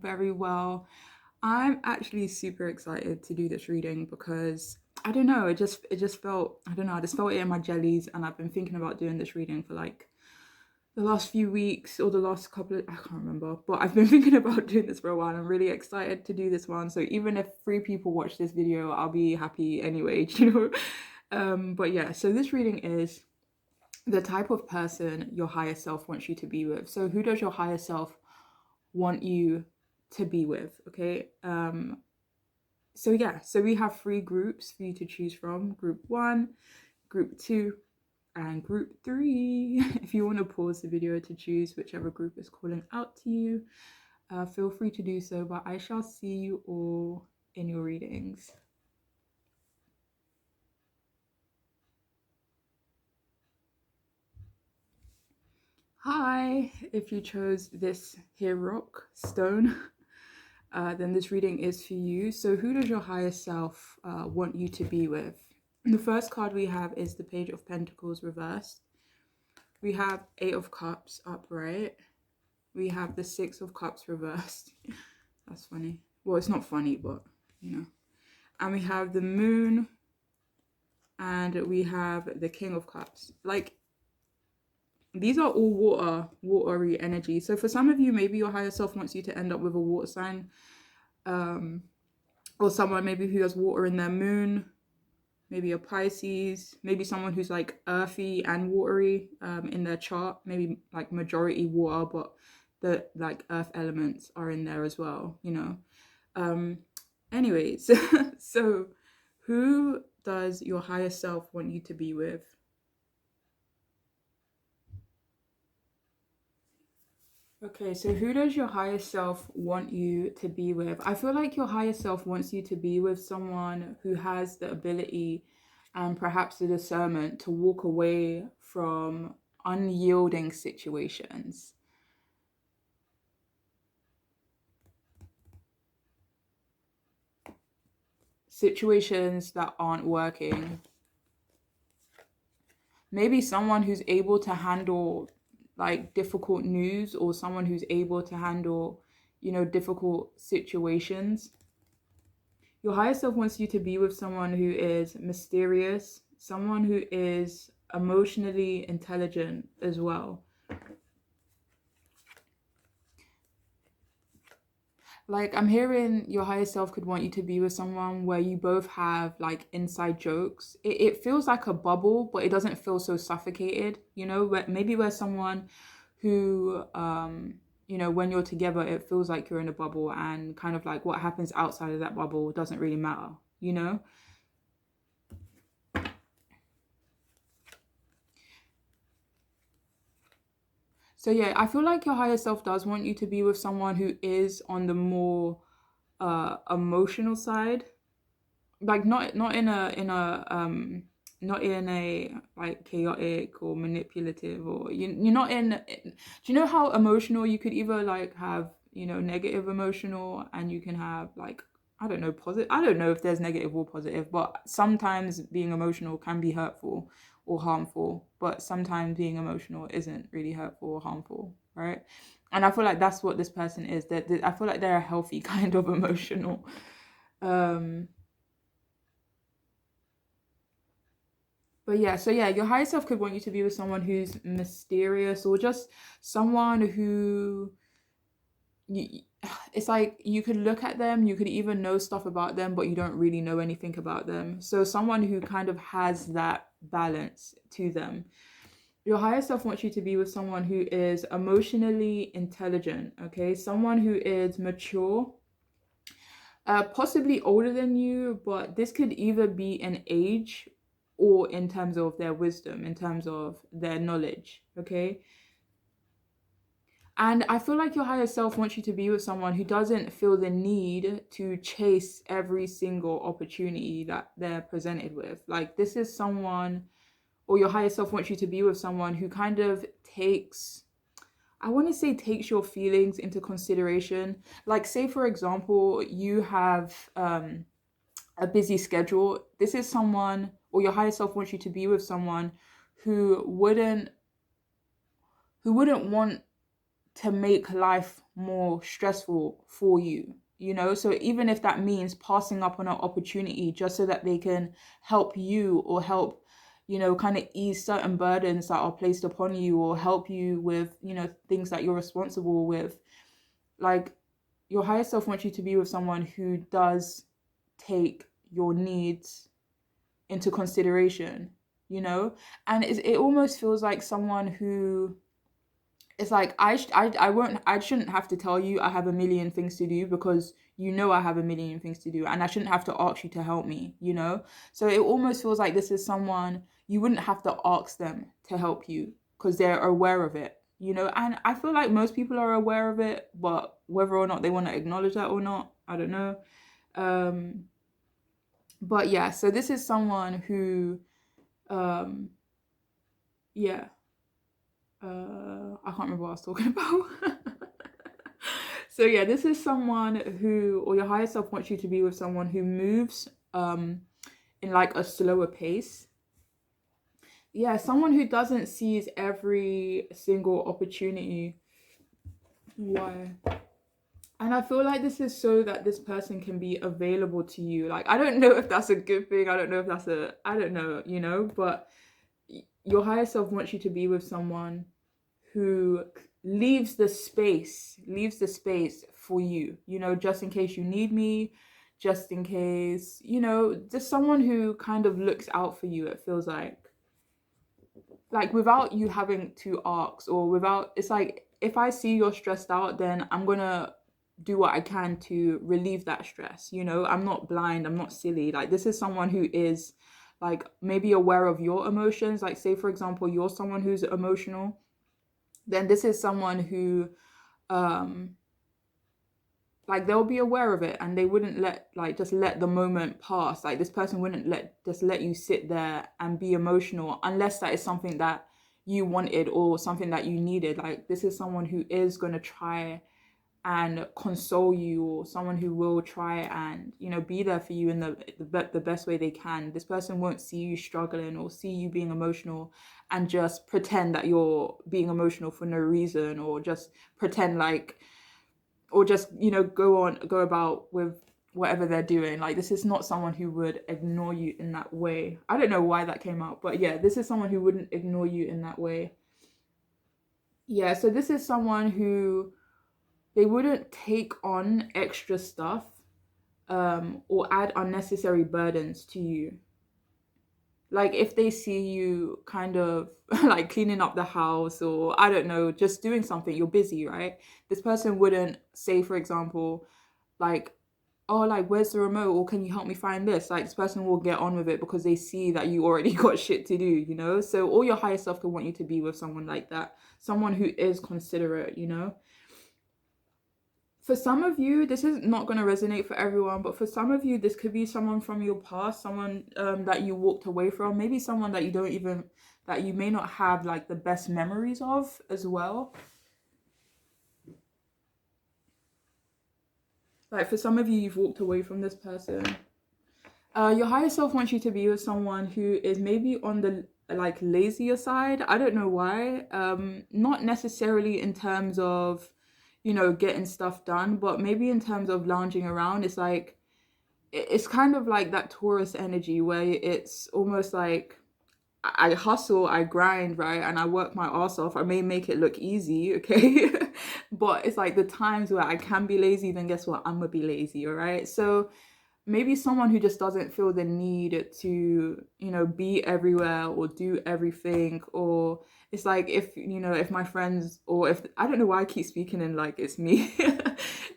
Very well. I'm actually super excited to do this reading because I don't know, it just felt, I don't know, I just felt it in my jellies, and I've been thinking about doing this reading for like the last few weeks or the last couple of, I can't remember, but I've been thinking about doing this for a while. I'm really excited to do this one. So even if 3 people watch this video, I'll be happy anyway, you know. But yeah, so this reading is the type of person your higher self wants you to be with. So who does your higher self want you to be with? Okay. So yeah, so we have 3 groups for you to choose from: group 1, group 2, and group 3. If you want to pause the video to choose whichever group is calling out to you, feel free to do so, but I shall see you all in your readings. Hi, if you chose this here rock stone, then this reading is for you. So who does your higher self want you to be with? The first card we have is the Page of Pentacles reversed. We have 8 of Cups upright. We have the 6 of Cups reversed. That's funny. Well, it's not funny, but you know. And we have the Moon, and we have the King of Cups. Like, these are all watery energy. So for some of you, maybe your higher self wants you to end up with a water sign, or someone maybe who has water in their moon, maybe a Pisces, maybe someone who's like earthy and watery in their chart, maybe like majority water, but the like earth elements are in there as well, you know. Anyways, so who does your higher self want you to be with? Okay, so who does your higher self want you to be with? I feel like your higher self wants you to be with someone who has the ability and perhaps the discernment to walk away from unyielding situations. Situations that aren't working. Maybe someone who's able to handle like difficult news, or someone who's able to handle, you know, difficult situations. Your higher self wants you to be with someone who is mysterious, someone who is emotionally intelligent as well. Like, I'm hearing your higher self could want you to be with someone where you both have like inside jokes. It feels like a bubble, but it doesn't feel so suffocated, you know, where someone who, you know, when you're together, it feels like you're in a bubble, and kind of like what happens outside of that bubble doesn't really matter, you know? So yeah, I feel like your higher self does want you to be with someone who is on the more emotional side, like not in a not in a like chaotic or manipulative, or you're not in. Do you know how emotional you could either like have, you know, negative emotional, and you can have like, I don't know, positive. I don't know if there's negative or positive, but sometimes being emotional can be hurtful or harmful, but sometimes being emotional isn't really hurtful or harmful, right? And I feel like that's what this person is. That I feel like they're a healthy kind of emotional. um But yeah, so yeah, your higher self could want you to be with someone who's mysterious, or just someone who you, it's like you could look at them, you could even know stuff about them, but you don't really know anything about them. So someone who kind of has that balance to them. Your higher self wants you to be with someone who is emotionally intelligent, okay? Someone who is mature, possibly older than you, but this could either be in age or in terms of their wisdom, in terms of their knowledge, okay? And I feel like your higher self wants you to be with someone who doesn't feel the need to chase every single opportunity that they're presented with. Like, this is someone, or your higher self wants you to be with someone who kind of takes, I want to say takes your feelings into consideration. Like, say for example, you have a busy schedule. This is someone, or your higher self wants you to be with someone who wouldn't want to make life more stressful for you, you know? So even if that means passing up on an opportunity just so that they can help you, or help, kind of ease certain burdens that are placed upon you, or help you with, things that you're responsible with. Like, your higher self wants you to be with someone who does take your needs into consideration, you know? And it almost feels like someone who, it's like I shouldn't have to tell you I have a million things to do, because I have a million things to do, and I shouldn't have to ask you to help me, you know? So it almost feels like this is someone you wouldn't have to ask them to help you, because they're aware of it, you know? And I feel like most people are aware of it, but whether or not they want to acknowledge that or not, I don't know. Um but yeah, so this is someone who, um yeah, I can't remember what I was talking about. So yeah, this is someone who, or your higher self wants you to be with someone who moves in like a slower pace. Yeah, someone who doesn't seize every single opportunity. Why? And I feel like this is so that this person can be available to you. Like, I don't know if that's a good thing. I don't know if that's I don't know, but your higher self wants you to be with someone who leaves the space for you, just in case you need me, just in case, just someone who kind of looks out for you. It feels like without you having to ask, or without, it's like, if I see you're stressed out, then I'm gonna do what I can to relieve that stress. I'm not blind, I'm not silly. Like, this is someone who is like maybe aware of your emotions. Like, say for example, you're someone who's emotional, then this is someone who, um like, they'll be aware of it, and they wouldn't just let the moment pass. Like, this person wouldn't let you sit there and be emotional, unless that is something that you wanted, or something that you needed. Like, this is someone who is going to try and console you, or someone who will try and, be there for you in the best way they can. This person won't see you struggling, or see you being emotional and just pretend that you're being emotional for no reason, or just pretend like, or just, go about with whatever they're doing. Like, this is not someone who would ignore you in that way. I don't know why that came out, but yeah, this is someone who wouldn't ignore you in that way. Yeah, so this is someone who, they wouldn't take on extra stuff, or add unnecessary burdens to you. Like, if they see you kind of like cleaning up the house, or I don't know, just doing something, you're busy, right? This person wouldn't say, for example, like, oh, like, where's the remote, or can you help me find this? Like, this person will get on with it, because they see that you already got shit to do. So all your higher self can want you to be with someone like that, someone who is considerate. For some of you, this is not going to resonate for everyone, but for some of you, this could be someone from your past, someone that you walked away from, maybe someone that you may not have like the best memories of as well. Like, for some of you, you've walked away from this person. Your higher self wants you to be with someone who is maybe on the like lazier side. I don't know why. Not necessarily in terms of, getting stuff done, but maybe in terms of lounging around. It's like, it's kind of like that Taurus energy, where it's almost like, I hustle, I grind, right? And I work my ass off. I may make it look easy, okay? But it's like the times where I can be lazy, then guess what? I'm gonna be lazy, all right? So maybe someone who just doesn't feel the need to, be everywhere or do everything. Or it's like, if my friends, or if, I don't know why I keep speaking in like it's me,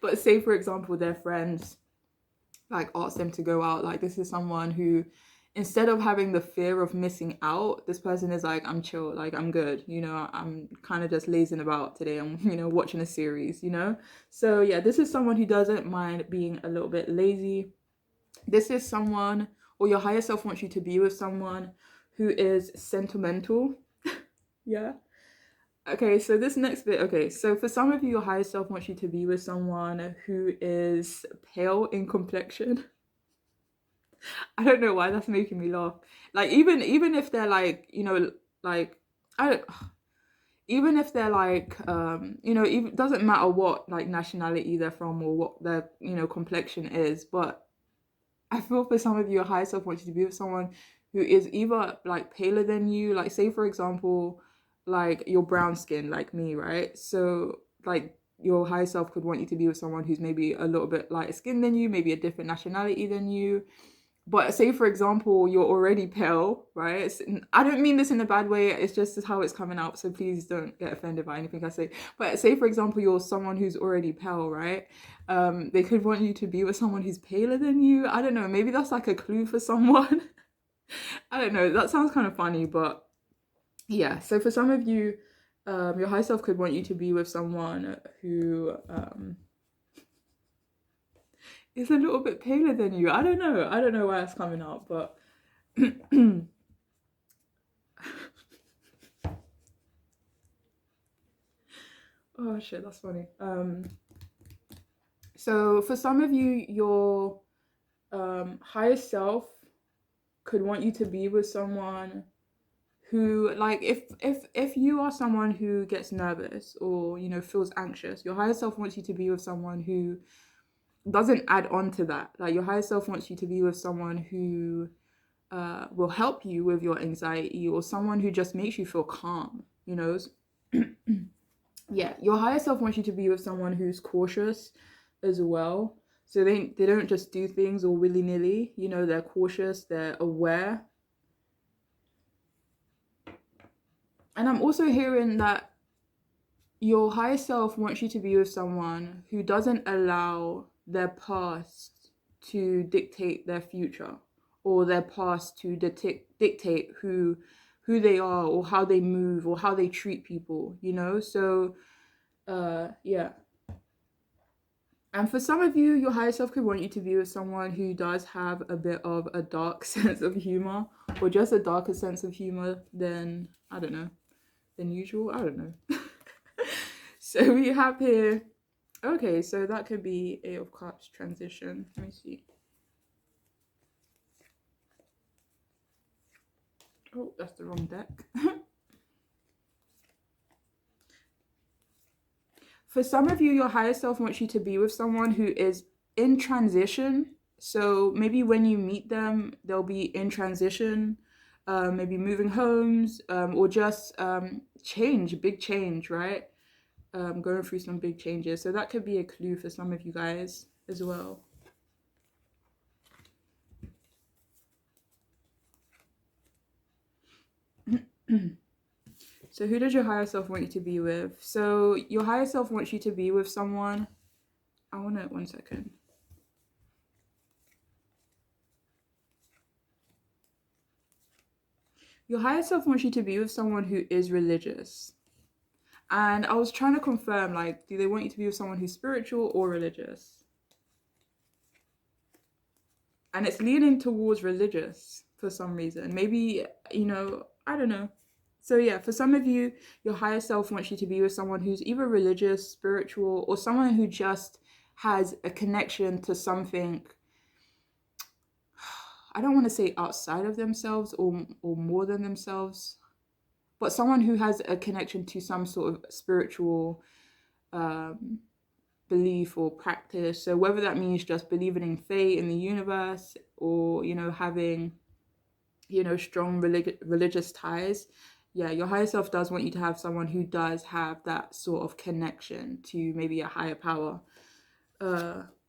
but say for example, their friends like ask them to go out. Like, this is someone who, instead of having the fear of missing out, this person is like, I'm chill, like, I'm good, I'm kind of just lazing about today. I'm, watching a series. So yeah, this is someone who doesn't mind being a little bit lazy. This is someone, or your higher self wants you to be with someone who is sentimental. Yeah. Okay, so this next bit, okay, so for some of you, your higher self wants you to be with someone who is pale in complexion. I don't know why that's making me laugh. Like even if they're like, like I don't even if they're like even doesn't matter what like nationality they're from or what their, complexion is, but I feel for some of you, your higher self wants you to be with someone who is either like paler than you, like say for example, like you're brown skin like me, right? So like your higher self could want you to be with someone who's maybe a little bit lighter skinned than you, maybe a different nationality than you. But say for example, you're already pale, right? I don't mean this in a bad way. It's just how it's coming out. So please don't get offended by anything I say. But say for example, you're someone who's already pale, right? They could want you to be with someone who's paler than you. I don't know. Maybe that's like a clue for someone. I don't know. That sounds kind of funny, but yeah. So for some of you, your high self could want you to be with someone who is a little bit paler than you. I don't know. I don't know why it's coming out, but oh shit, that's funny. So for some of you, your higher self could want you to be with someone who, like, if you are someone who gets nervous or feels anxious, your higher self wants you to be with someone who doesn't add on to that. Like your higher self wants you to be with someone who will help you with your anxiety, or someone who just makes you feel calm. Yeah, your higher self wants you to be with someone who's cautious as well. So they don't just do things all willy-nilly. They're cautious, they're aware. And I'm also hearing that your higher self wants you to be with someone who doesn't allow their past to dictate their future, or their past to dictate who they are, or how they move, or how they treat people. So yeah. And for some of you, your higher self could want you to be with someone who does have a bit of a dark sense of humor, or just a darker sense of humor than, I don't know, than usual. I don't know. So we have here, okay, so that could be Eight of Cups transition. Let me see. Oh, that's the wrong deck. For some of you, your higher self wants you to be with someone who is in transition. So maybe when you meet them, they'll be in transition, maybe moving homes, or just big change, right? Going through some big changes. So that could be a clue for some of you guys as well. So who does your higher self want you to be with? So your higher self wants you to be with someone. I want to, 1 second. Your higher self wants you to be with someone who is religious. And I was trying to confirm, like, do they want you to be with someone who's spiritual or religious? And it's leaning towards religious for some reason. Maybe, I don't know. So yeah, for some of you, your higher self wants you to be with someone who's either religious, spiritual, or someone who just has a connection to something, I don't want to say outside of themselves or more than themselves, but someone who has a connection to some sort of spiritual belief or practice. So whether that means just believing in fate, in the universe, or having strong religious ties. Yeah, your higher self does want you to have someone who does have that sort of connection to maybe a higher power.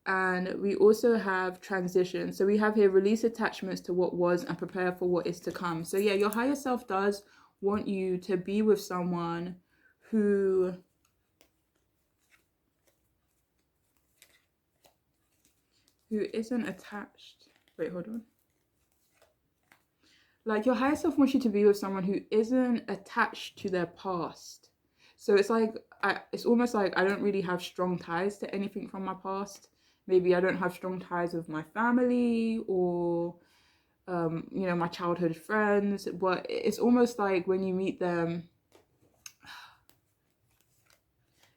And we also have transition. So we have here release attachments to what was and prepare for what is to come. So yeah, your higher self does want you to be with someone who isn't attached. Wait, hold on. Like your higher self wants you to be with someone who isn't attached to their past. So it's like, it's almost like I don't really have strong ties to anything from my past. Maybe I don't have strong ties with my family or, my childhood friends. But it's almost like when you meet them,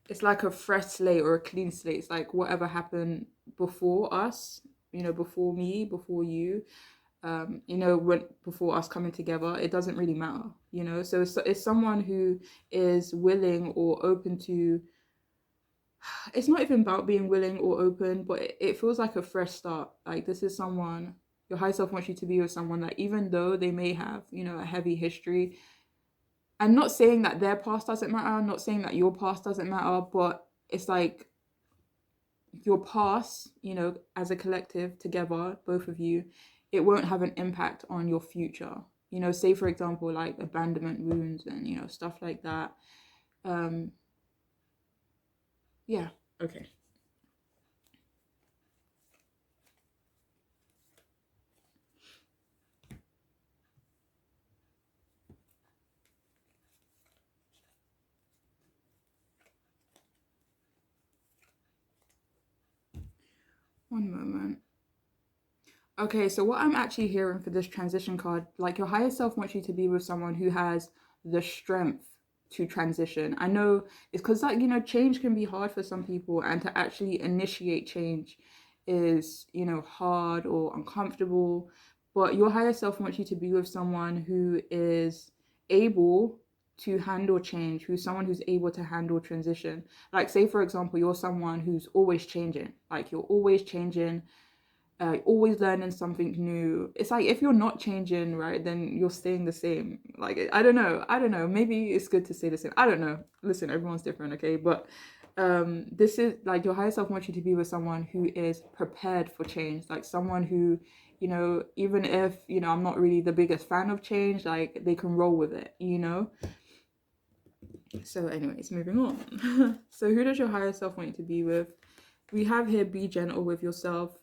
it's like a fresh slate or a clean slate. It's like whatever happened before us, before me, before you, when before us coming together, it doesn't really matter, So it's someone who is willing or open to. It's not even about being willing or open, but it feels like a fresh start. Like this is someone your higher self wants you to be with someone that even though they may have, a heavy history. I'm not saying that their past doesn't matter. I'm not saying that your past doesn't matter, but it's like your past, as a collective together, both of you, it won't have an impact on your future. Say for example, like abandonment wounds and, stuff like that. Um, yeah, okay. One moment. Okay, so what I'm actually hearing for this transition card, like your higher self wants you to be with someone who has the strength to transition. I know it's because, like, change can be hard for some people, and to actually initiate change is, hard or uncomfortable. But your higher self wants you to be with someone who is able to handle change, who's someone who's able to handle transition. Like, say, for example, you're someone who's always changing, like, you're always changing, always learning something new. It's like if you're not changing, right, then you're staying the same. Like I don't know. Maybe it's good to stay the same. I don't know. Listen, everyone's different, okay? But this is like your higher self wants you to be with someone who is prepared for change, like someone who, even if I'm not really the biggest fan of change, like they can roll with it. So, anyways, moving on. So, who does your higher self want you to be with? We have here be gentle with yourself.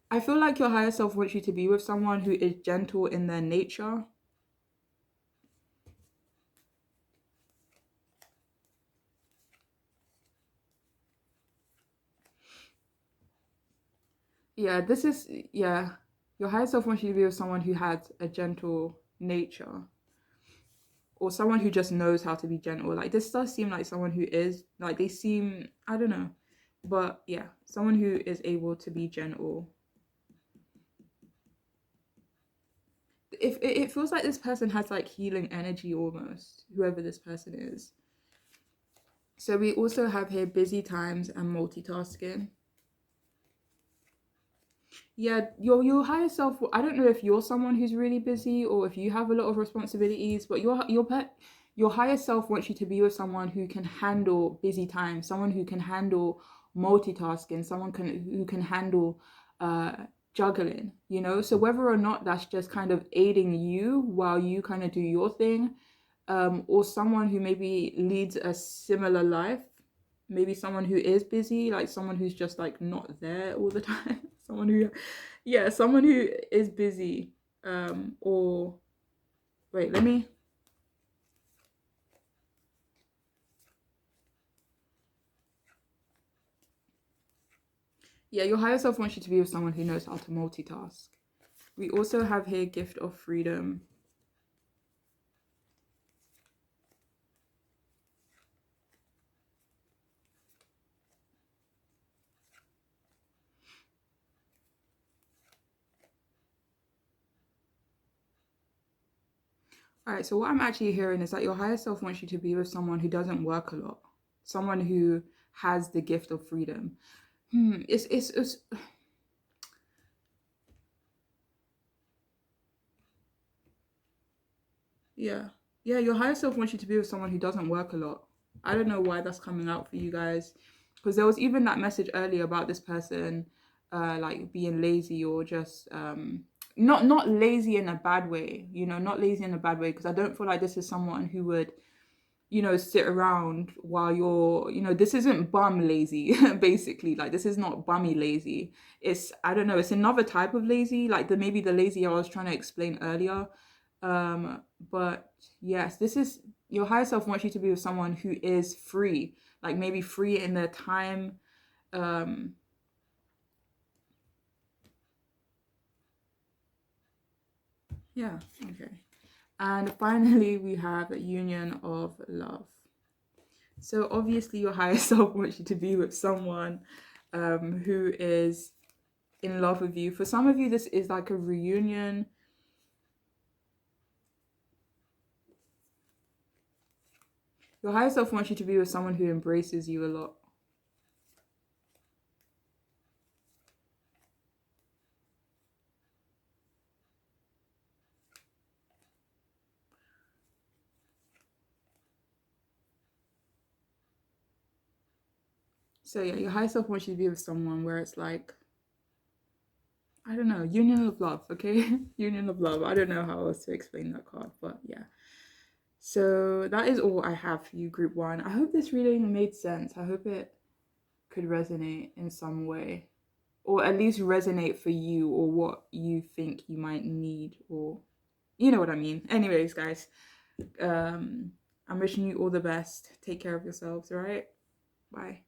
I feel like your higher self wants you to be with someone who is gentle in their nature. Yeah. Your higher self wants you to be with someone who has a gentle nature, or someone who just knows how to be gentle. Like this does seem like someone who is, like they seem, I don't know. But yeah, someone who is able to be gentle. If it feels like this person has like healing energy almost, whoever this person is. So we also have here busy times and multitasking. Yeah, your higher self. I don't know if you're someone who's really busy or if you have a lot of responsibilities, but your higher self wants you to be with someone who can handle busy time, someone who can handle multitasking, someone who can handle uh juggling. So whether or not that's just kind of aiding you while you kind of do your thing, or someone who maybe leads a similar life, maybe someone who is busy, like someone who's just like not there all the time. Someone who is busy. Or wait, let me. Yeah, your higher self wants you to be with someone who knows how to multitask. We also have here gift of freedom. All right, so what I'm actually hearing is that your higher self wants you to be with someone who doesn't work a lot, someone who has the gift of freedom. It's Yeah. Yeah, your higher self wants you to be with someone who doesn't work a lot. I don't know why that's coming out for you guys. Because there was even that message earlier about this person like being lazy or just not lazy in a bad way, not lazy in a bad way, because I don't feel like this is someone who would, sit around while this isn't bum lazy, basically. Like this is not bummy lazy. It's, I don't know, it's another type of lazy, like maybe the lazy I was trying to explain earlier. But yes, this is your higher self wants you to be with someone who is free, like maybe free in their time. Um, yeah, okay. And finally, we have a union of love. So obviously, your higher self wants you to be with someone who is in love with you. For some of you, this is like a reunion. Your higher self wants you to be with someone who embraces you a lot. So yeah, your higher self wants you to be with someone where it's like, I don't know, union of love, okay? Union of love. I don't know how else to explain that card, but yeah. So that is all I have for you, group one. I hope this reading made sense. I hope it could resonate in some way, or at least resonate for you, or what you think you might need, or you know what I mean. Anyways, guys, I'm wishing you all the best. Take care of yourselves, all right? Bye.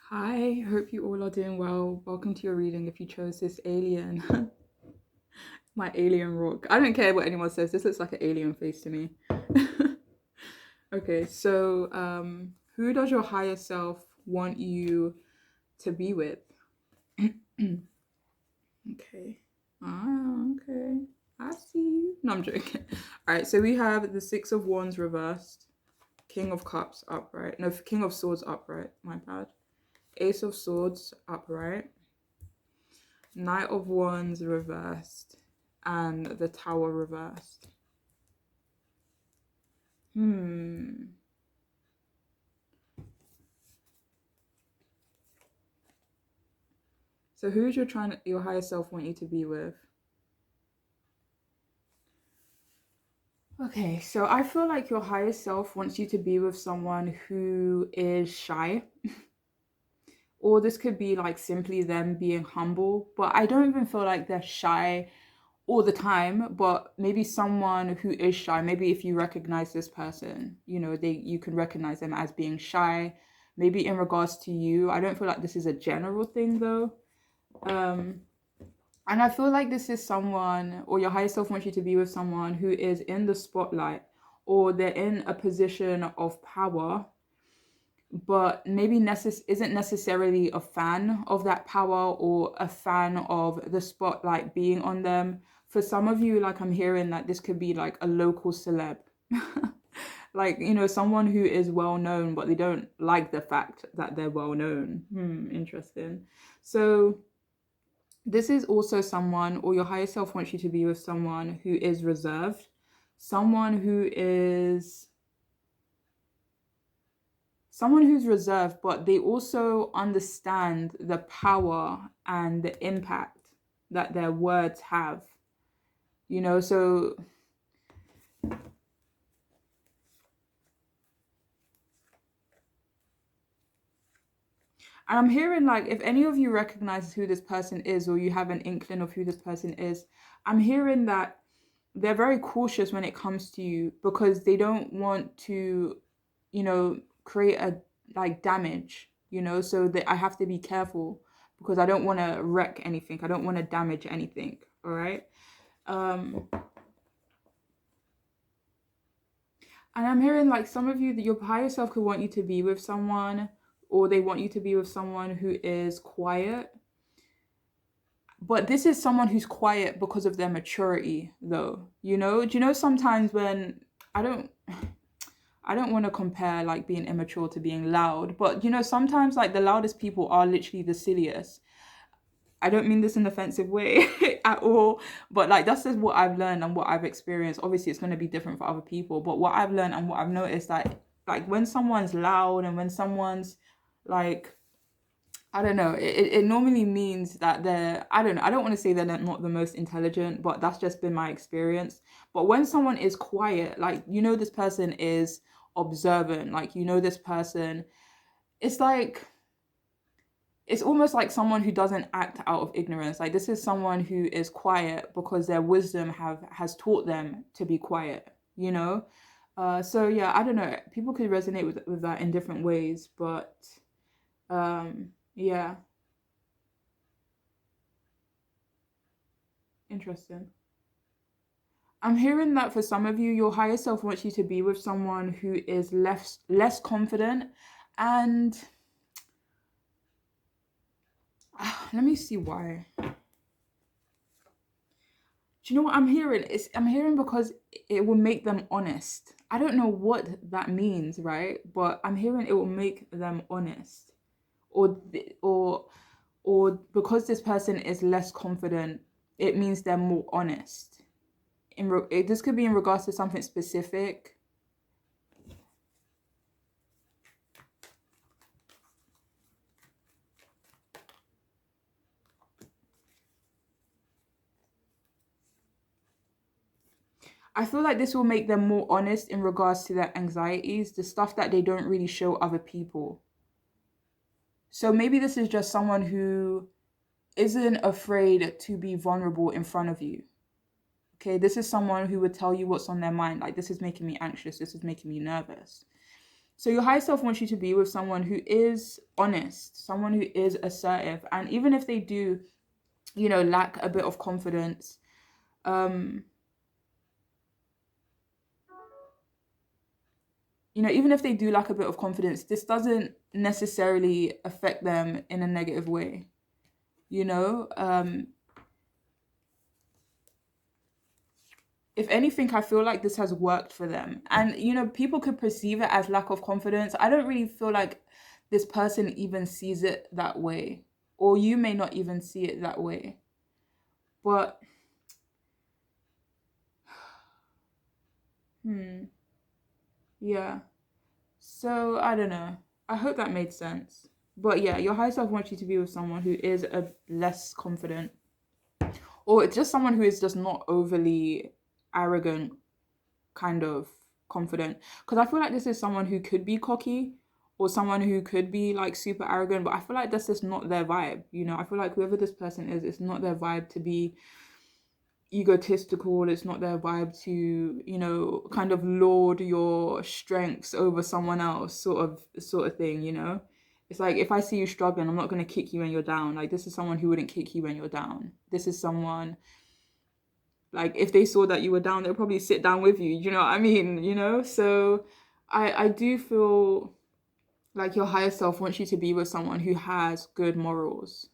Hi, hope you all are doing well. Welcome to your reading if you chose this alien. My alien rock. I don't care what anyone says. This looks like an alien face to me. Okay, so who does your higher self want you to be with? Okay. Okay. I see you. No, I'm joking. All right, so we have the Six of Wands reversed, King of Cups upright. No, King of Swords upright. My bad. Ace of Swords upright. Knight of Wands reversed. And the Tower reversed. So who's your higher self want you to be with? Okay, so I feel like your higher self wants you to be with someone who is shy. Or this could be like simply them being humble, but I don't even feel like they're shy all the time, but maybe someone who is shy, maybe if you recognize this person, you can recognize them as being shy, maybe in regards to you. I don't feel like this is a general thing though. And I feel like this is someone, or your higher self wants you to be with someone who is in the spotlight, or they're in a position of power, but maybe isn't necessarily a fan of that power or a fan of the spotlight being on them. For some of you, like I'm hearing that this could be like a local celeb. Like, someone who is well known, but they don't like the fact that they're well known. Interesting. So this is also someone, or your higher self wants you to be with someone who is reserved, someone who's reserved, but they also understand the power and the impact that their words have. So I'm hearing like if any of you recognize who this person is, or you have an inkling of who this person is, I'm hearing that they're very cautious when it comes to you because they don't want to, create a like damage, so that I have to be careful because I don't want to wreck anything. I don't want to damage anything. All right. And I'm hearing like some of you that your higher self could want you to be with someone, or they want you to be with someone who is quiet. But this is someone who's quiet because of their maturity, though. Do you know sometimes when I don't want to compare like being immature to being loud, but sometimes like the loudest people are literally the silliest. I don't mean this in an offensive way at all, but like that's just what I've learned and what I've experienced. Obviously, it's going to be different for other people, but what I've learned and what I've noticed that like when someone's loud and when someone's like I don't know, it normally means that they're, I don't know, I don't want to say they're not the most intelligent, but that's just been my experience. But when someone is quiet, like, this person is observant, like, this person, it's like, it's almost like someone who doesn't act out of ignorance. Like, this is someone who is quiet because their wisdom has taught them to be quiet, So yeah, I don't know. People could resonate with that in different ways, but yeah. Interesting. I'm hearing that for some of you, your higher self wants you to be with someone who is less confident, and let me see why. Do you know what I'm hearing? I'm hearing because it will make them honest. I don't know what that means, right? But I'm hearing it will make them honest, or or because this person is less confident, it means they're more honest. This could be in regards to something specific. I feel like this will make them more honest in regards to their anxieties, the stuff that they don't really show other people. So maybe this is just someone who isn't afraid to be vulnerable in front of you. Okay, this is someone who would tell you what's on their mind. Like, this is making me anxious. This is making me nervous. So your higher self wants you to be with someone who is honest, someone who is assertive. And even if they do, lack a bit of confidence, even if they do lack a bit of confidence, this doesn't necessarily affect them in a negative way. If anything, I feel like this has worked for them. And, people could perceive it as lack of confidence. I don't really feel like this person even sees it that way. Or you may not even see it that way. But, yeah. So, I don't know. I hope that made sense. But yeah, your higher self wants you to be with someone who is a less confident, or just someone who is just not overly arrogant, kind of confident. Because I feel like this is someone who could be cocky, or someone who could be like super arrogant, but I feel like that's just not their vibe. I feel like whoever this person is, it's not their vibe to be egotistical. It's not their vibe to, kind of lord your strengths over someone else, sort of thing. It's like, if I see you struggling, I'm not going to kick you when you're down. Like, this is someone who wouldn't kick you when you're down. This is someone, like, if they saw that you were down, they'll probably sit down with you. You know what I mean? So I do feel like your higher self wants you to be with someone who has good morals.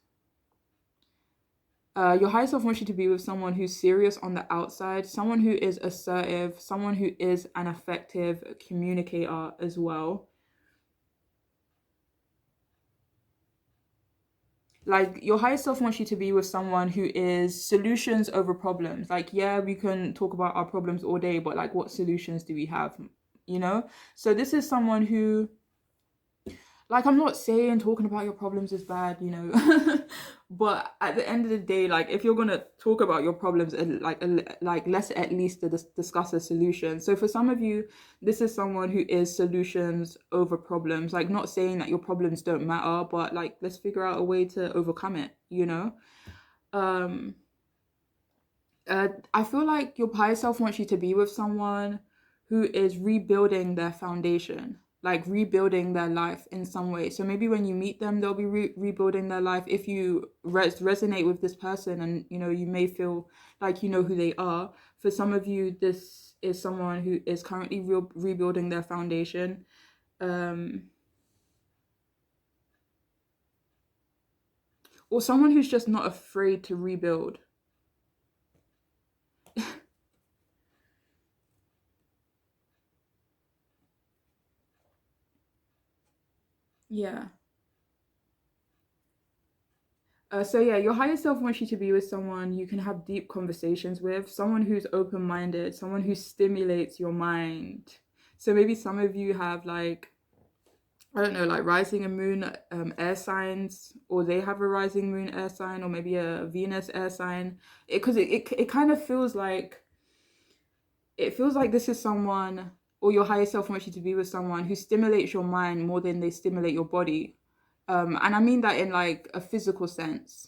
Your higher self wants you to be with someone who's serious on the outside, someone who is assertive, someone who is an effective communicator as well. Like, your higher self wants you to be with someone who is solutions over problems. Like, yeah, we can talk about our problems all day, but like, what solutions do we have? So this is someone who, like, I'm not saying talking about your problems is bad, but at the end of the day, like, if you're gonna talk about your problems, like let's at least discuss a solution. So for some of you, this is someone who is solutions over problems. Like, not saying that your problems don't matter, but like, let's figure out a way to overcome it. Um, I feel like your higher self wants you to be with someone who is rebuilding their foundation, like rebuilding their life in some way. So maybe when you meet them, they'll be rebuilding their life. If you resonate with this person, and you may feel like you know who they are. For some of you, this is someone who is currently rebuilding their foundation. Or someone who's just not afraid to rebuild. Yeah. So yeah, your higher self wants you to be with someone you can have deep conversations with, someone who's open-minded, someone who stimulates your mind. So maybe some of you have, like, I don't know, like rising and moon air signs, or they have a rising moon air sign, or maybe a Venus air sign. It kind of feels like, this is someone, or your higher self wants you to be with someone who stimulates your mind more than they stimulate your body. And I mean that in like a physical sense,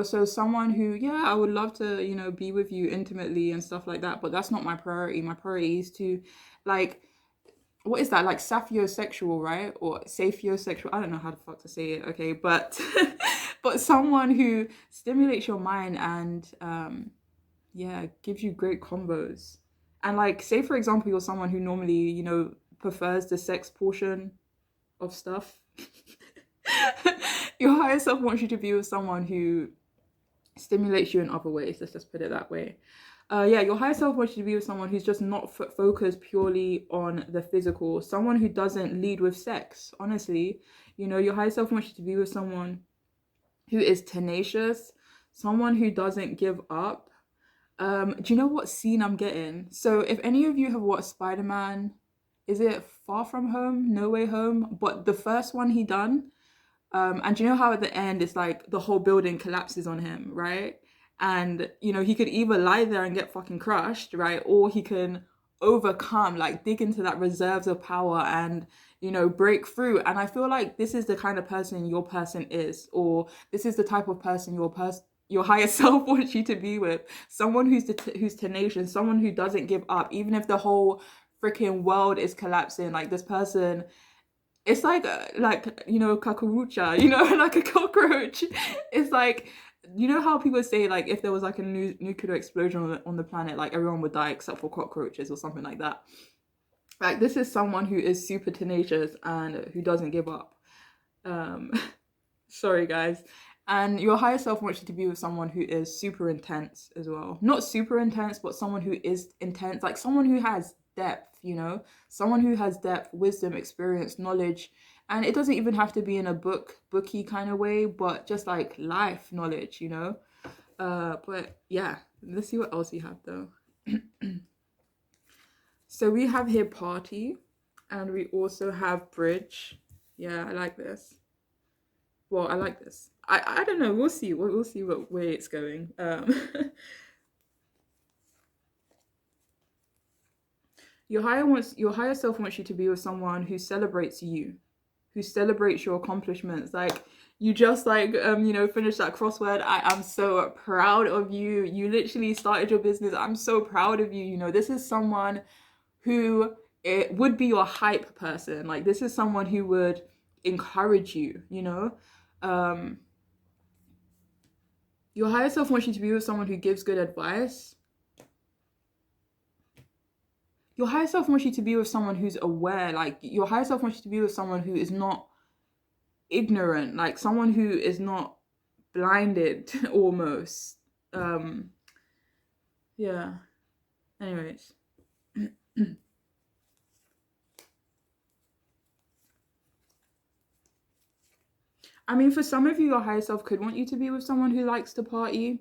so someone who, yeah, I would love to, be with you intimately and stuff like that, but that's not my priority. My priority is to, like, what is that, like saphiosexual, right? Or saphiosexual, I don't know how the fuck to say it, okay, but but someone who stimulates your mind, and yeah, gives you great combos. And like, say for example, you're someone who normally, prefers the sex portion of stuff. Your higher self wants you to be with someone who stimulates you in other ways. Let's just put it that way. Yeah, your higher self wants you to be with someone who's just not focused purely on the physical, someone who doesn't lead with sex. Honestly, your higher self wants you to be with someone who is tenacious, someone who doesn't give up. Do you know what scene I'm getting? So, if any of you have watched Spider-Man, is it Far From Home, No Way Home? But the first one he done, and you know how at the end it's like the whole building collapses on him, right? And he could either lie there and get fucking crushed, right? Or he can overcome, like dig into that reserves of power and break through. And I feel like this is the kind of person your person is, or this is the type of person your higher self wants you to be with. Someone who's tenacious, someone who doesn't give up, even if the whole freaking world is collapsing. Like this person, it's like kakurucha, like a cockroach. It's like, how people say like if there was like a nuclear explosion on the planet, like everyone would die except for cockroaches or something like that. Like this is someone who is super tenacious and who doesn't give up. um Sorry guys. And your higher self wants you to be with someone who is super intense as well. Not super intense, but someone who is intense, like someone who has depth, someone who has depth, wisdom, experience, knowledge. And it doesn't even have to be in a booky kind of way, but just like life knowledge. But yeah, let's see what else we have though. So we have here party, and we also have bridge. Yeah, I like this. Well, I like this. I don't know. We'll see. We'll see what way it's going. Your higher self wants you to be with someone who celebrates you, who celebrates your accomplishments. Like you just like finished that crossword. I am so proud of you. You literally started your business. I'm so proud of you. This is someone who it would be your hype person. Like this is someone who would encourage you. Um your higher self wants you to be with someone who gives good advice. Your higher self wants you to be with someone who's aware. Like your higher self wants you to be with someone who is not ignorant, like someone who is not blinded almost. Yeah. Anyways. I mean, for some of you, your higher self could want you to be with someone who likes to party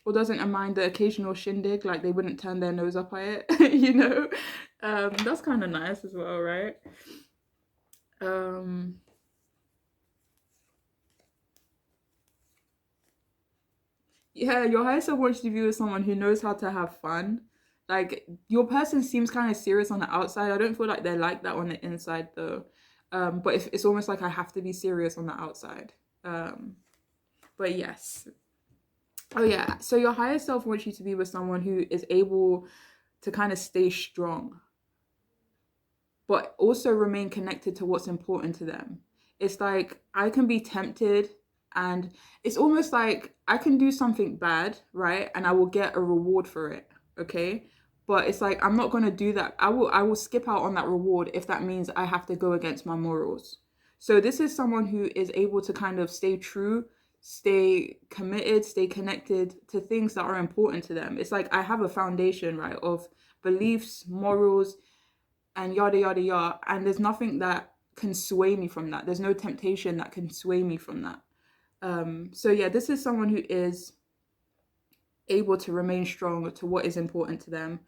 or doesn't mind the occasional shindig, like they wouldn't turn their nose up at it. That's kind of nice as well, right? um yeah, your higher self wants you to be with someone who knows how to have fun. Like your person seems kind of serious on the outside. I don't feel like they're like that on the inside though. But it's almost like I have to be serious on the outside. But yes. Oh yeah. So your higher self wants you to be with someone who is able to kind of stay strong, but also remain connected to what's important to them. It's like I can be tempted, and it's almost like I can do something bad, right? And I will get a reward for it, okay? But it's like I'm not going to do that. I will skip out on that reward if that means I have to go against my morals. So this is someone who is able to kind of stay true, stay committed, stay connected to things that are important to them. It's like I have a foundation, right, of beliefs, morals, and yada yada yada, and there's nothing that can sway me from that. There's no temptation that can sway me from that. So yeah, this is someone who is able to remain strong to what is important to them.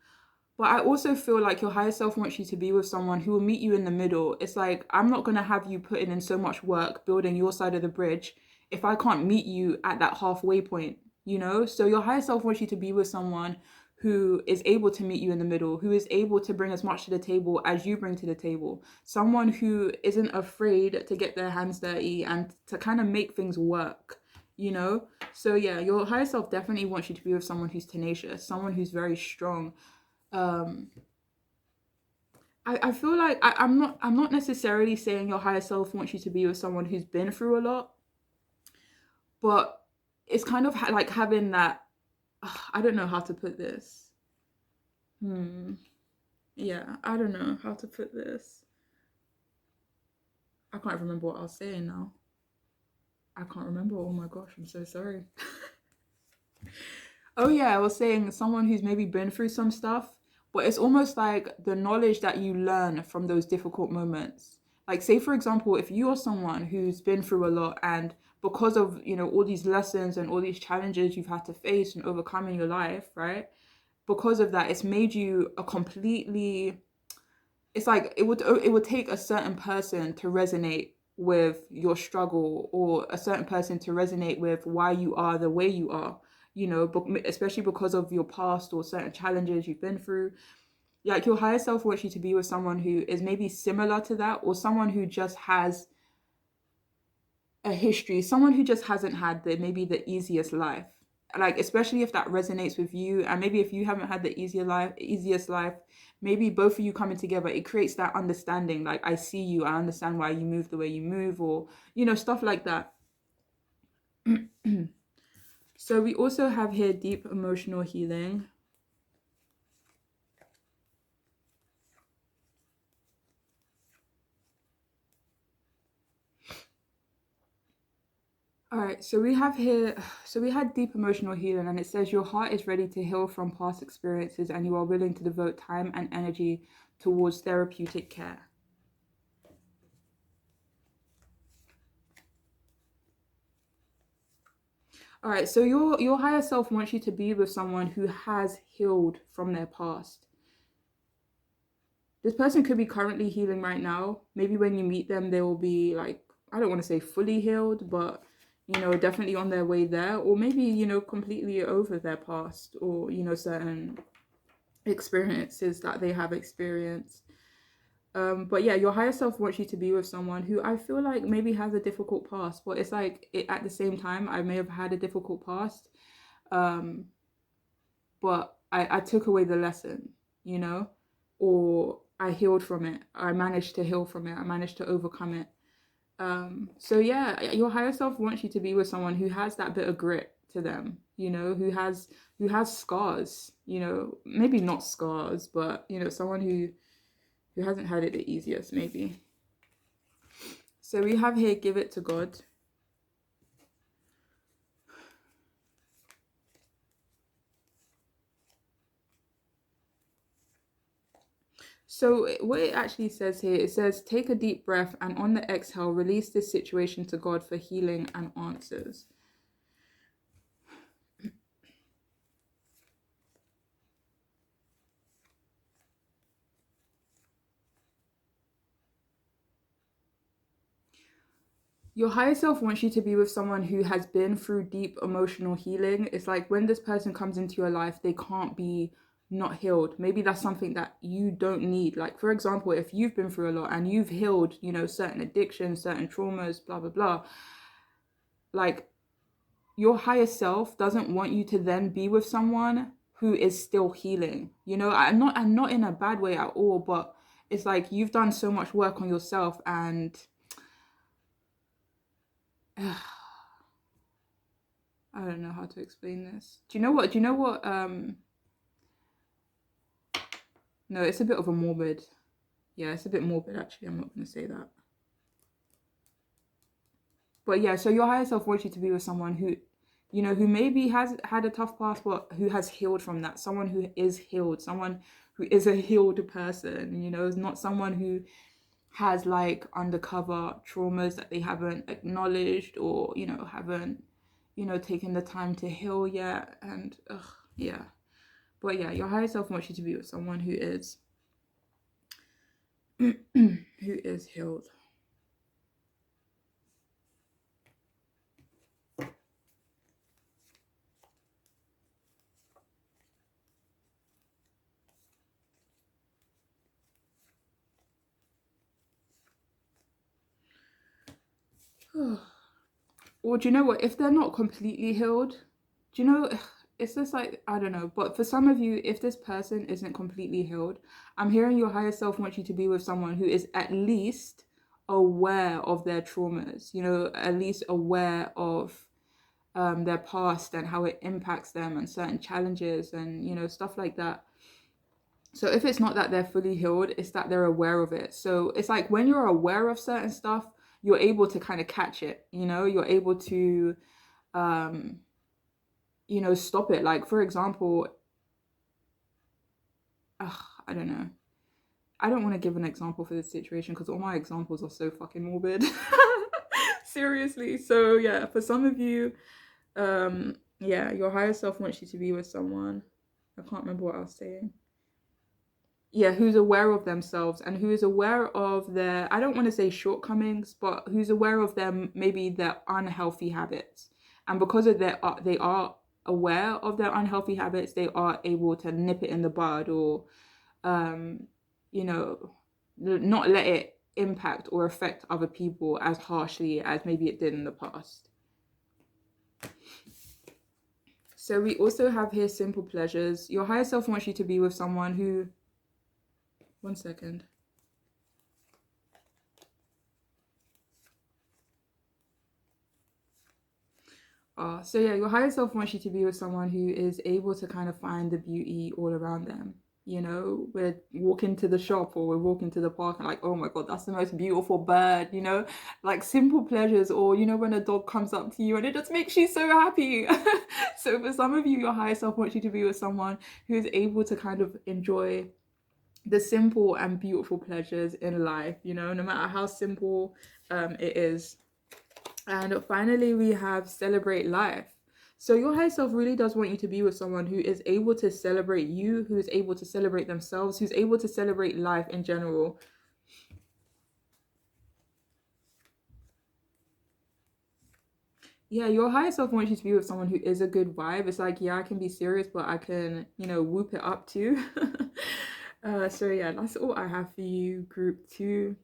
But I also feel like your higher self wants you to be with someone who will meet you in the middle. It's like I'm not going to have you putting in so much work building your side of the bridge if I can't meet you at that halfway point. So your higher self wants you to be with someone who is able to meet you in the middle, who is able to bring as much to the table as you bring to the table. Someone who isn't afraid to get their hands dirty and to kind of make things work. So yeah, your higher self definitely wants you to be with someone who's tenacious, someone who's very strong. um I feel like I'm not necessarily saying your higher self wants you to be with someone who's been through a lot, but it's kind of like having that I don't know how to put this. Yeah, I don't know how to put this. I can't remember what I was saying now. I can't remember. Oh my gosh, I'm so sorry. Oh yeah, I was saying someone who's maybe been through some stuff, but it's almost like the knowledge that you learn from those difficult moments. Like say for example, if you are someone who's been through a lot and because of, all these lessons and all these challenges you've had to face and overcome in your life, right? Because of that, it's made you a completely it's like it would take a certain person to resonate with your struggle or a certain person to resonate with why you are the way you are, especially because of your past or certain challenges you've been through. Like your higher self wants you to be with someone who is maybe similar to that, or someone who just has a history, someone who just hasn't had the maybe the easiest life. Like especially if that resonates with you, and maybe if you haven't had the easiest life, maybe both of you coming together, it creates that understanding. Like I see you, I understand why you move the way you move, or stuff like that. So we also have here deep emotional healing. All right, so we have here, so we had deep emotional healing, and it says your heart is ready to heal from past experiences, and you are willing to devote time and energy towards therapeutic care. All right, so your higher self wants you to be with someone who has healed from their past. This person could be currently healing right now. Maybe when you meet them, they will be like, I don't want to say fully healed, but definitely on their way there, or maybe completely over their past, or certain experiences that they have experienced. But yeah, your higher self wants you to be with someone who I feel like maybe has a difficult past, but it's like at the same time, I may have had a difficult past, um, but I took away the lesson, you know, or I healed from it. I managed to heal from it. I managed to overcome it. So yeah, your higher self wants you to be with someone who has that bit of grit to them, who has scars, maybe not scars, but someone who hasn't had it the easiest, maybe. So we have here, give it to God. So what it actually says here, it says, take a deep breath and on the exhale, release this situation to God for healing and answers. Your higher self wants you to be with someone who has been through deep emotional healing. It's like when this person comes into your life, they can't be not healed. Maybe that's something that you don't need. Like, for example, if you've been through a lot and you've healed, certain addictions, certain traumas, blah, blah, blah, like your higher self doesn't want you to then be with someone who is still healing. I'm not in a bad way at all, but it's like you've done so much work on yourself and I don't know how to explain this. Do you know what no, it's a bit of a morbid. Yeah, it's a bit morbid actually. I'm not going to say that. But yeah, so your higher self wants you to be with someone who maybe has had a tough past, but who has healed from that. Someone who is healed, someone who is a healed person, is not someone who has like undercover traumas that they haven't acknowledged or, haven't, taken the time to heal yet. And yeah. But yeah, your higher self wants you to be with someone who is who is healed. Or do you know what? If they're not completely healed, do you know? It's just like, I don't know. But for some of you, if this person isn't completely healed, I'm hearing your higher self wants you to be with someone who is at least aware of their traumas, at least aware of their past and how it impacts them and certain challenges and, you know, stuff like that. So if it's not that they're fully healed, it's that they're aware of it. So it's like when you're aware of certain stuff, you're able to kind of catch it, you know, you're able to, um, you know, stop it. Like, for example, I don't know. I don't want to give an example for this situation because all my examples are so fucking morbid. Seriously. So yeah, for some of you, yeah, your higher self wants you to be with someone. I can't remember what I was saying. Yeah, who's aware of themselves and who is aware of their, I don't want to say shortcomings, but who's aware of them, maybe their unhealthy habits. And because of their, they are aware of their unhealthy habits, they are able to nip it in the bud or, um, you know, not let it impact or affect other people as harshly as maybe it did in the past. So we also have here simple pleasures. Your higher self wants you to be with someone who, one second. So yeah, your higher self wants you to be with someone who is able to kind of find the beauty all around them. You know, we're walking to the shop or we're walking to the park and like, oh my God, that's the most beautiful bird, you know, like simple pleasures, or, you know, when a dog comes up to you and it just makes you so happy. So for some of you, your higher self wants you to be with someone who is able to kind of enjoy the simple and beautiful pleasures in life, you know, no matter how simple it is. And finally, we have celebrate life. So your higher self really does want you to be with someone who is able to celebrate you, who is able to celebrate themselves, who's able to celebrate life in general. Yeah, your higher self wants you to be with someone who is a good vibe. It's like, yeah, I can be serious, but I can, you know, whoop it up too. So yeah, that's all I have for you, group 2.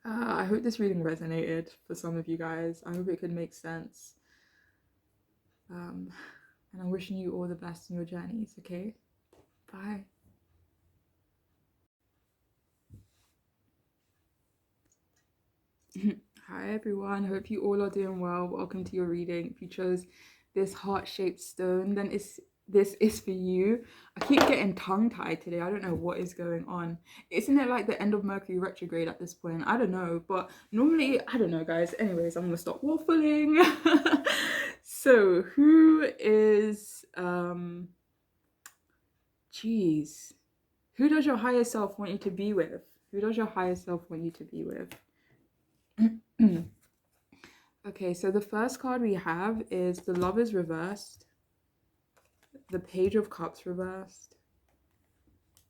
I hope this reading resonated for some of you guys. I hope it could make sense. And I'm wishing you all the best in your journeys, okay? Bye. Hi everyone, hope you all are doing well. Welcome to your reading. If you chose this heart-shaped stone, then this is for you. I keep getting tongue-tied today. I don't know what is going on. Isn't it like the end of Mercury retrograde at this point? I don't know, but normally, I don't know, guys. Anyways, I'm gonna stop waffling. So who is geez, who does your higher self want you to be with? Who does your higher self want you to be with? Okay, so the first card we have is the Lovers reversed, the Page of Cups reversed,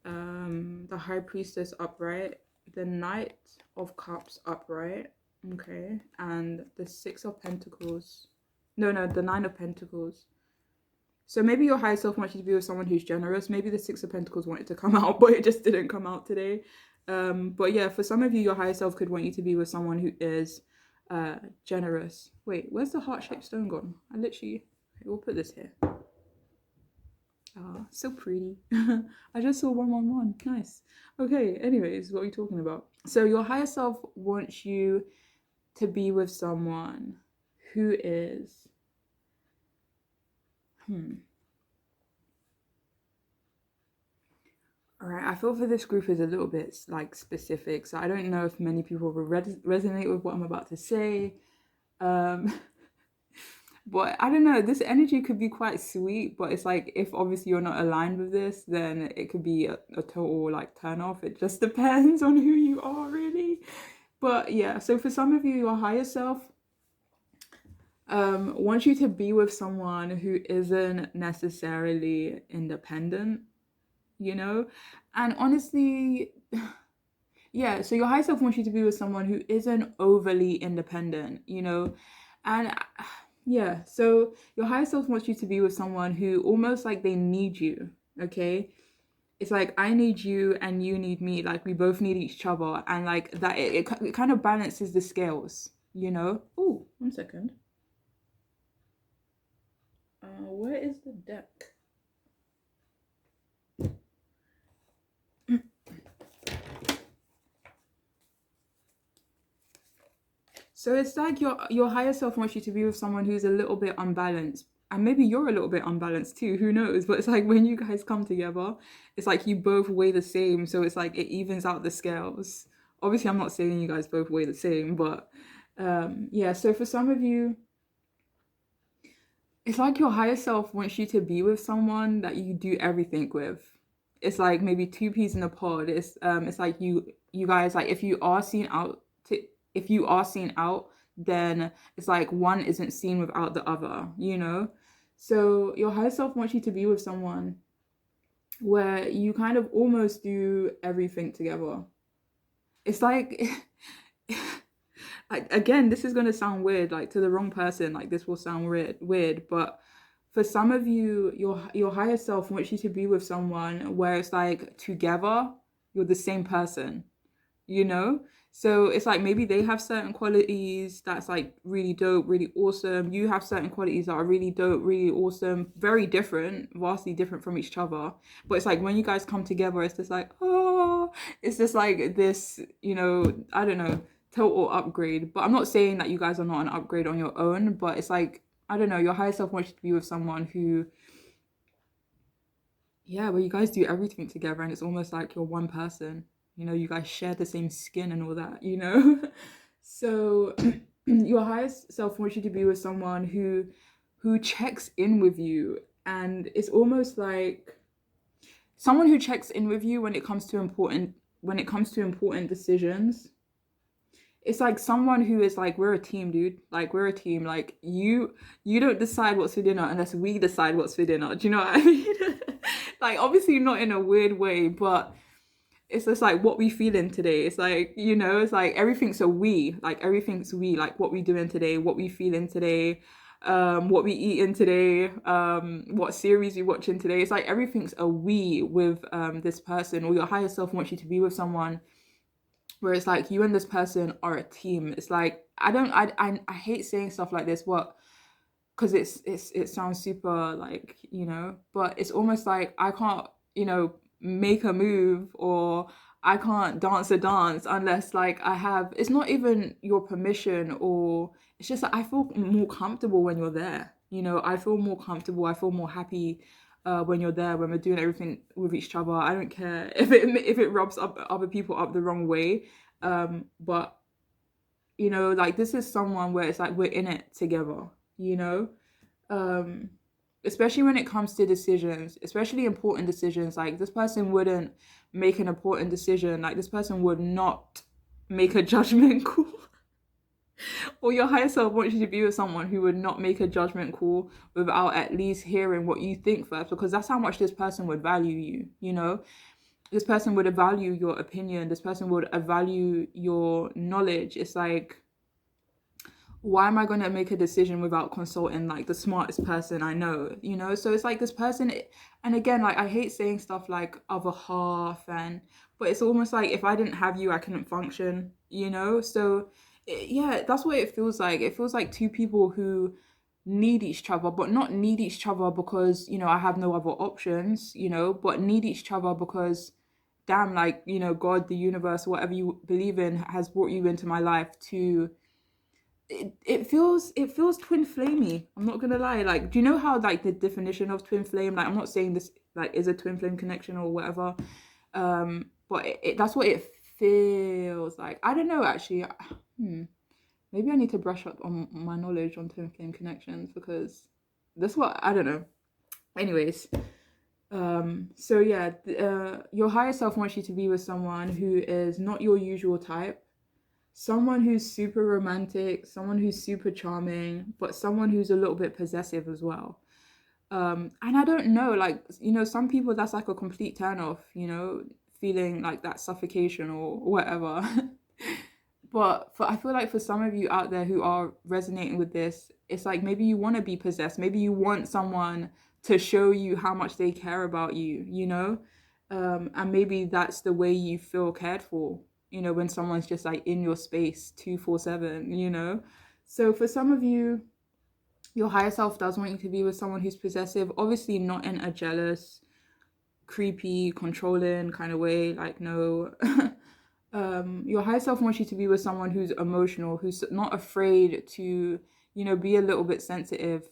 the High Priestess upright, the Knight of Cups upright, okay, and the Six of Pentacles. No, the Nine of Pentacles. So maybe your higher self wants you to be with someone who's generous. Maybe the Six of Pentacles wanted to come out, but it just didn't come out today. But yeah, for some of you, your higher self could want you to be with someone who is generous. Wait, where's the heart-shaped stone gone? I literally, okay, we'll put this here. Ah, so pretty. I just saw 111. Nice. Okay, anyways, what are we talking about? So your higher self wants you to be with someone who is all right, I feel for this group is a little bit like specific, so I don't know if many people will resonate with what I'm about to say. But I don't know, this energy could be quite sweet, but it's like if obviously you're not aligned with this, then it could be a total like turn off. It just depends on who you are, really. But yeah, so for some of you, your higher self wants you to be with someone who isn't necessarily independent, you know? And honestly, yeah, so your higher self wants you to be with someone who isn't overly independent, you know? And yeah, so your higher self wants you to be with someone who almost like they need you, okay? It's like I need you and you need me, like we both need each other, and like that it kind of balances the scales, you know? Oh, one second. Where is the deck? So it's like your higher self wants you to be with someone who's a little bit unbalanced. And maybe you're a little bit unbalanced too, who knows? But it's like when you guys come together, it's like you both weigh the same. So it's like it evens out the scales. Obviously, I'm not saying you guys both weigh the same, but yeah, so for some of you, it's like your higher self wants you to be with someone that you do everything with. It's like maybe two peas in a pod. It's like you guys, like if you are seen out, then it's like one isn't seen without the other, you know? So your higher self wants you to be with someone where you kind of almost do everything together. It's like like again, this is gonna sound weird, like to the wrong person, like this will sound weird, but for some of you, your higher self wants you to be with someone where it's like together, you're the same person, you know? So it's like maybe they have certain qualities that's like really dope, really awesome. You have certain qualities that are really dope, really awesome, very different, vastly different from each other. But it's like when you guys come together, it's just like, oh, it's just like this, I don't know, total upgrade. But I'm not saying that you guys are not an upgrade on your own, but it's like, I don't know, your higher self wants you to be with someone who, yeah, where you guys do everything together and it's almost like you're one person. You guys share the same skin and all that. So your highest self wants you to be with someone who checks in with you, and it's almost like someone who checks in with you when it comes to important decisions. It's like someone who is like, we're a team, dude. Like, we're a team. Like, you don't decide what's for dinner unless we decide what's for dinner. Do you know what I mean? Like, obviously not in a weird way, but it's just like what we feeling today. It's like, it's like everything's a we. Like, everything's we. Like, what we doing today, what we feeling today, what we eating today, what series we watching today. It's like everything's a we with this person, or your higher self wants you to be with someone where it's like you and this person are a team. It's like I hate saying stuff like this, what because it sounds super like, but it's almost like I can't, make a move, or I can't dance a dance unless like it's not even your permission, or it's just like I feel more comfortable when you're there. I feel more comfortable, I feel more happy when you're there, when we're doing everything with each other. I don't care if it rubs up other people up the wrong way, but like this is someone where it's like we're in it together, you know um especially when it comes to decisions, especially important decisions. Like, this person wouldn't make an important decision, like this person would not make a judgment call. Or your higher self wants you to be with someone who would not make a judgment call without at least hearing what you think first, because that's how much this person would value you. This person would value your opinion, this person would value your knowledge. It's like, why am I going to make a decision without consulting like the smartest person I know? So it's like this person, and again, like I hate saying stuff like other half, but it's almost like if I didn't have you, I couldn't function. So yeah, that's what it feels like. It feels like two people who need each other, but not need each other because, I have no other options, but need each other because damn, like, God, the universe, whatever you believe in, has brought you into my life to it feels twin flamey. I'm not gonna lie. Like, do you know how like the definition of twin flame? Like, I'm not saying this like is a twin flame connection or whatever, but that's what it feels like. I don't know actually. Maybe I need to brush up on my knowledge on twin flame connections, because that's what I don't know. Anyways, so yeah, your higher self wants you to be with someone who is not your usual type. Someone who's super romantic, someone who's super charming, but someone who's a little bit possessive as well. And I don't know, like, some people that's like a complete turn off, feeling like that suffocation or whatever. But I feel like for some of you out there who are resonating with this, it's like maybe you want to be possessed. Maybe you want someone to show you how much they care about you. And maybe that's the way you feel cared for, when someone's just like in your space 247. So for some of you, your higher self does want you to be with someone who's possessive, obviously not in a jealous, creepy, controlling kind of way, like no. Your higher self wants you to be with someone who's emotional, who's not afraid to, be a little bit sensitive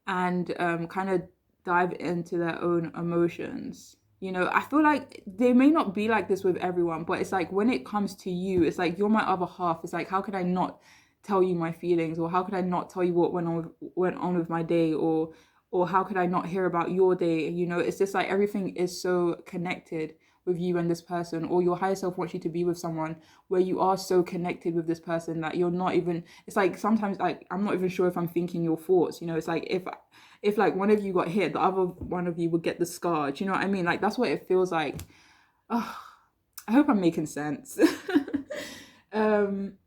and kind of dive into their own emotions. I feel like they may not be like this with everyone, but it's like when it comes to you, it's like you're my other half. It's like, how could I not tell you my feelings, or how could I not tell you what went on with my day, or how could I not hear about your day? It's just like everything is so connected with you and this person, or your higher self wants you to be with someone where you are so connected with this person that you're not even, it's like sometimes like I'm not even sure if I'm thinking your thoughts. It's like if like one of you got hit, the other one of you would get the scar. Do you know what I mean? Like that's what it feels like. Oh, I hope I'm making sense. um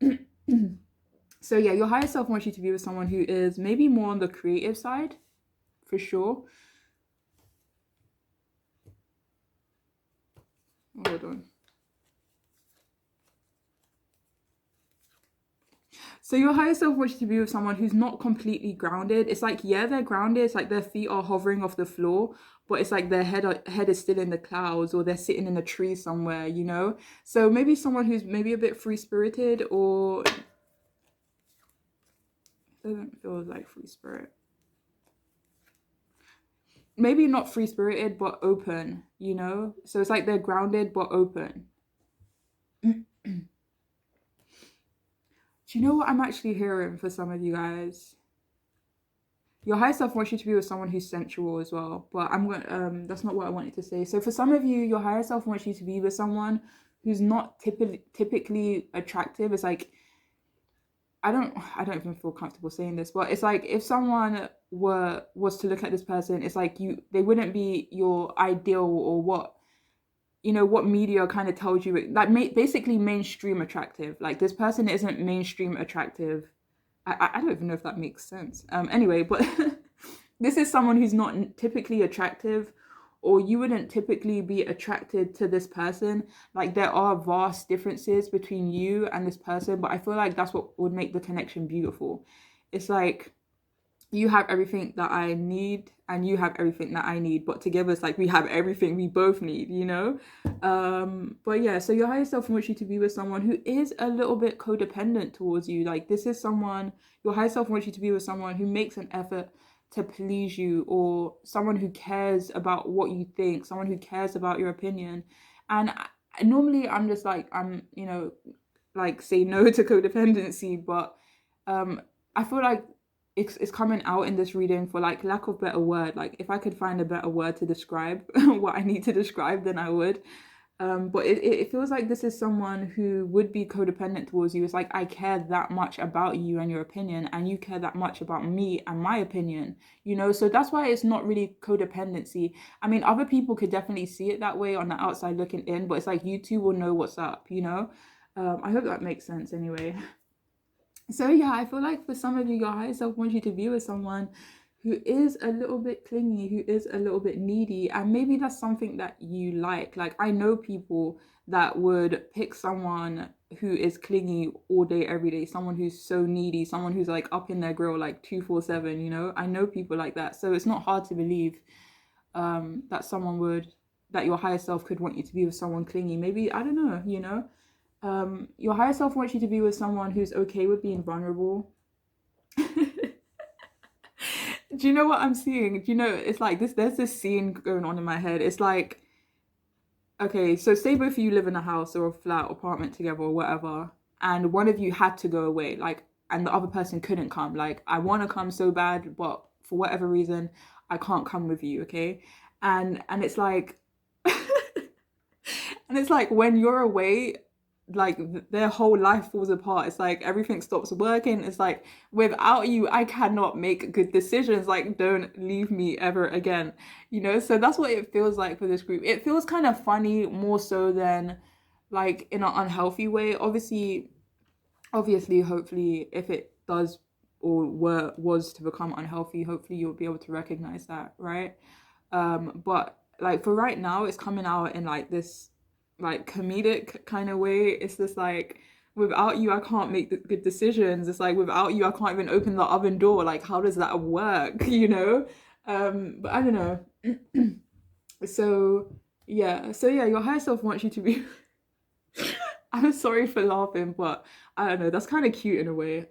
so yeah, your higher self wants you to be with someone who is maybe more on the creative side, for sure. Hold on. So your higher self wants you to be with someone who's not completely grounded. It's like, yeah, they're grounded. It's like their feet are hovering off the floor, but it's like their head is still in the clouds, or they're sitting in a tree somewhere. So maybe someone who's maybe a bit free spirited, or doesn't feel like free spirit. Maybe not free spirited, but open. So it's like they're grounded but open. Do you know what I'm actually hearing for some of you guys? Your higher self wants you to be with someone who's sensual as well, but I'm going that's not what I wanted to say. So for some of you, your higher self wants you to be with someone who's not typically attractive. It's like I don't even feel comfortable saying this, but it's like if someone was to look at this person, it's like they wouldn't be your ideal, or what media kind of tells you, like basically mainstream attractive. Like this person isn't mainstream attractive. I don't even know if that makes sense. Anyway, but this is someone who's not typically attractive, or you wouldn't typically be attracted to this person. Like there are vast differences between you and this person, but I feel like that's what would make the connection beautiful. It's like you have everything that I need and you have everything that I need, but together it's like we have everything we both need. But yeah, so your higher self wants you to be with someone who is a little bit codependent towards you. Like this is someone, your higher self wants you to be with someone who makes an effort to please you, or someone who cares about what you think, someone who cares about your opinion. And normally I'm just like, like say no to codependency, but I feel like it's coming out in this reading, for like lack of better word. Like if I could find a better word to describe what I need to describe, then I would. But it feels like this is someone who would be codependent towards you. It's like, I care that much about you and your opinion, and you care that much about me and my opinion. So that's why it's not really codependency. I mean, other people could definitely see it that way on the outside looking in, but it's like you two will know what's up. I hope that makes sense anyway. So yeah, I feel like for some of you, your higher self wants you to be with someone who is a little bit clingy, who is a little bit needy, and maybe that's something that you like. Like I know people that would pick someone who is clingy all day, every day, someone who's so needy, someone who's like up in their grill like 247. I know people like that. So it's not hard to believe that your higher self could want you to be with someone clingy. Maybe, I don't know. Your higher self wants you to be with someone who's okay with being vulnerable. Do you know what I'm seeing? Do you know, it's like this, there's this scene going on in my head. It's like, okay, so say both of you live in a house or a flat apartment together or whatever, and one of you had to go away, like, and the other person couldn't come. Like, I want to come so bad, but for whatever reason, I can't come with you, okay? And it's like, and it's like when you're away, like their whole life falls apart. It's like everything stops working. It's like, without you I cannot make good decisions. Like, don't leave me ever again. So that's what it feels like for this group. It feels kind of funny, more so than like in an unhealthy way. Obviously, hopefully, if it does or was to become unhealthy, hopefully you'll be able to recognize that, right? But like for right now, it's coming out in like this like comedic kind of way. It's just like, without you I can't make the good decisions. It's like, without you I can't even open the oven door. Like, how does that work? But I don't know. So yeah, your higher self wants you to be I'm sorry for laughing, but I don't know, that's kind of cute in a way.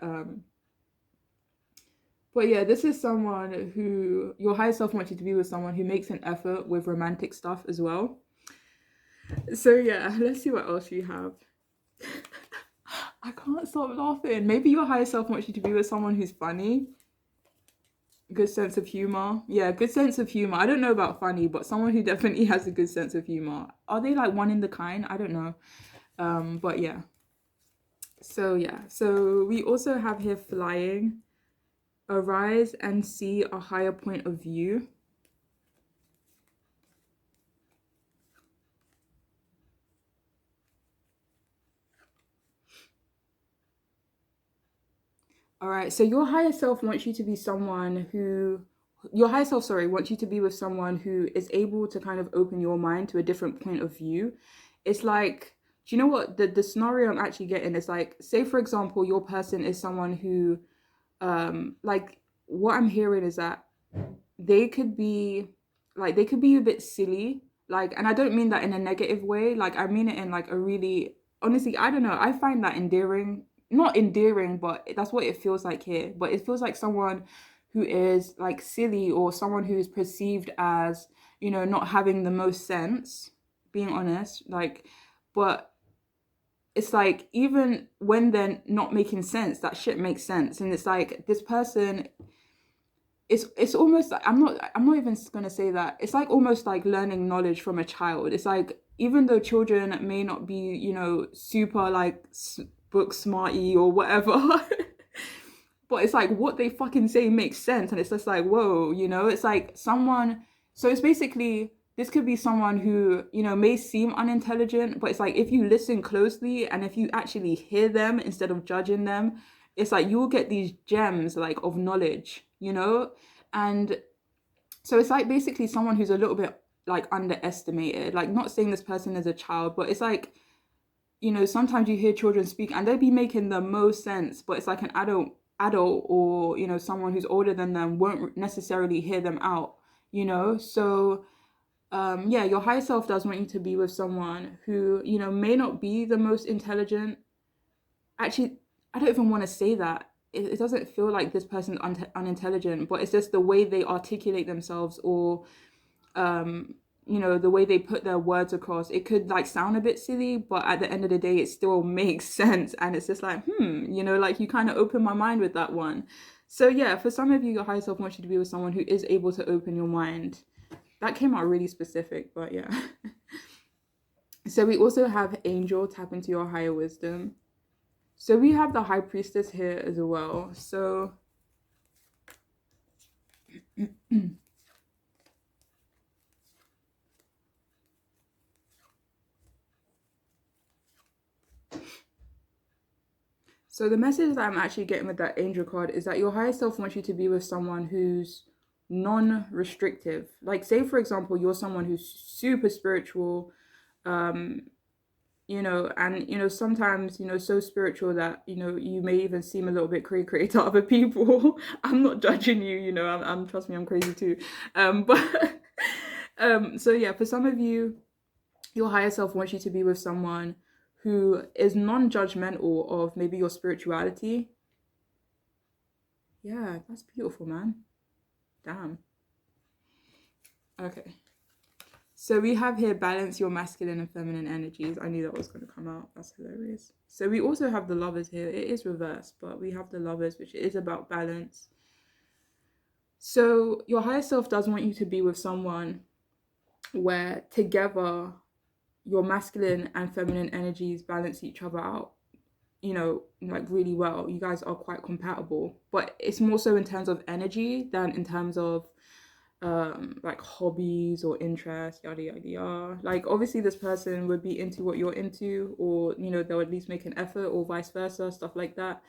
But yeah, this is someone who your higher self wants you to be with someone who makes an effort with romantic stuff as well. So yeah, let's see what else you have. I can't stop laughing. Maybe your higher self wants you to be with someone who's funny. Good sense of humor. Yeah, good sense of humor. I don't know about funny, but someone who definitely has a good sense of humor. Are they like one in the kind? I don't know. But yeah. So yeah. So we also have here flying. Arise and see a higher point of view. All right. So your higher self wants you to be someone who your higher self, sorry, wants you to be with someone who is able to kind of open your mind to a different point of view. It's like, do you know what the scenario I'm actually getting is like, say for example, your person is someone who like what I'm hearing is that they could be they could be a bit silly, like, and I don't mean that in a negative way, like I mean it in like a really, honestly, I don't know, I find that endearing, not endearing, but that's what it feels like here. But it feels like someone who is like silly, or someone who is perceived as, not having the most sense, being honest, like, but it's like even when they're not making sense, that shit makes sense. And it's like this person, it's almost like, I'm not even gonna say that. It's like almost like learning knowledge from a child. It's like even though children may not be, super like book smarty or whatever, but it's like what they fucking say makes sense, and it's just like whoa, it's like someone. So it's basically, this could be someone who may seem unintelligent, but it's like if you listen closely and if you actually hear them instead of judging them, it's like you'll get these gems like of knowledge. And so it's like basically someone who's a little bit like underestimated, like not saying this person is a child, but it's like, sometimes you hear children speak and they'll be making the most sense, but it's like an adult or someone who's older than them won't necessarily hear them out. So yeah, your higher self does want you to be with someone who may not be the most intelligent. Actually, I don't even want to say that. It doesn't feel like this person's unintelligent, but it's just the way they articulate themselves, or the way they put their words across. It could like sound a bit silly, but at the end of the day it still makes sense, and it's just like like you kind of open my mind with that one. So yeah, for some of you, your higher self wants you to be with someone who is able to open your mind. That came out really specific, but yeah. So we also have angel, tap into your higher wisdom. So we have the high priestess here as well. So so the message that I'm actually getting with that angel card is that your higher self wants you to be with someone who's non-restrictive. Like say for example, you're someone who's super spiritual, um, and sometimes so spiritual that you may even seem a little bit cray to other people. I'm not judging you, I'm trust me, I'm crazy too. But so yeah, for some of you, your higher self wants you to be with someone who is non-judgmental of maybe your spirituality. Yeah, that's beautiful, man. Damn. Okay. So we have here balance your masculine and feminine energies. I knew that was going to come out. That's hilarious. So we also have the lovers here. It is reversed, but we have the lovers, which is about balance. So your higher self does want you to be with someone where together your masculine and feminine energies balance each other out, like really well. You guys are quite compatible, but it's more so in terms of energy than in terms of like hobbies or interests, yada yada yada. Like obviously this person would be into what you're into, or they'll at least make an effort, or vice versa, stuff like that.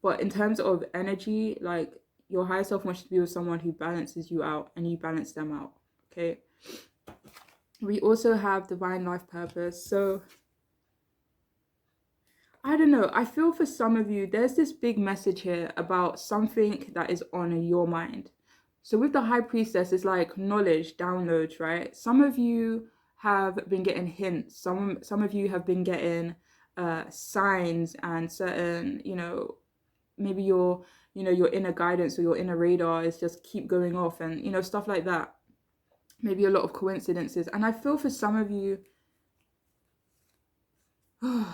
But in terms of energy, like your higher self wants to be with someone who balances you out and you balance them out. Okay. We also have divine life purpose. So I don't know, I feel for some of you there's this big message here about something that is on your mind. So with the high priestess, it's like knowledge downloads, right? Some of you have been getting hints. Some of you have been getting signs and certain, maybe your inner guidance or your inner radar is just keep going off, and stuff like that. Maybe a lot of coincidences. And I feel for some of you, I